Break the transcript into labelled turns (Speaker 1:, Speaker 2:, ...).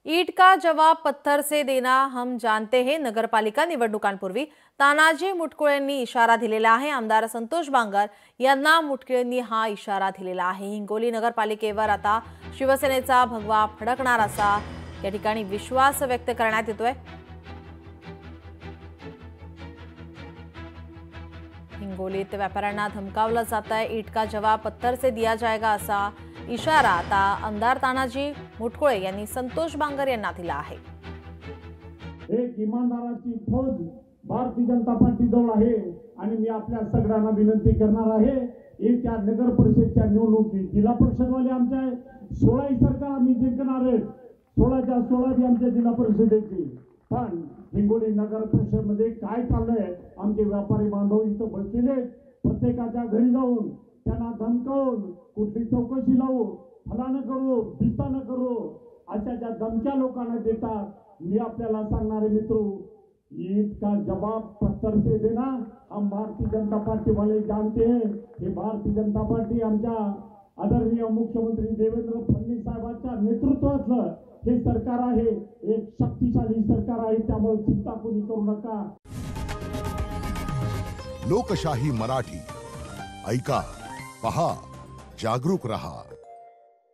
Speaker 1: ईट का जवाब पत्थर से देना हम जानते हैं। नगरपालिका निवडणुकांपूर्वी तानाजी मुटकुळे यांनी इशारा दिलेला आहे। आमदार संतोष बांगर यांना मुटकुळेंनी हा इशारा दिलेला आहे। हिंगोली नगरपालिकेवर आता शिवसेनेचा भगवा फडकणार असा या ठिकाणी विश्वास व्यक्त करण्यात येतोय। हिंगोलीत व्यापाऱ्यांना धमकावलं जात आहे। ईट का जवाब पत्थर से दिया जाएगा असा इशारा आता आमदार तानाजी मुटकुळे यांनी संतोष बांगर यांना दिला आहे।
Speaker 2: एक इमानदाराची फौज भारतीय जनता पार्टी जवळ आहे आणि मी आपल्या सगळ्यांना विनंती करणार आहे, येत्या नगर परिषदच्या निवडणुकीत जिल्हा परिषदवाले आमच्या 16 सरकार आम्ही जिंकणार आहे। 16च्या 16 बी आमच्या जिल्हा परिषदेची। पण हिंगोली नगर परिषद मध्ये काय चाललंय, आमचे व्यापारी बांधव इथं बसलेले प्रत्येकाच्या घरी जाऊन त्यांना धमकावून कुठली चौकशी लावू, फलानं करू, भिस्तानं करू अशा ज्या धमक्या लोकांना देतात, मी आपल्याला सांगणारे मित्र, ईद का जवाब पत्थर से देना हम भारतीय जनता पार्टी वाले जानते हैं। हे भारतीय जनता पार्टी आमच्या आदरणीय मुख्यमंत्री देवेंद्र फडणवीस साहेबांच्या नेतृत्वातलं हे सरकार आहे, एक शक्तिशाली सरकार आहे, त्यामुळे चिंता कोणी करू नका।
Speaker 3: लोकशाही मराठी ऐका, पहा, जागरूक रहा।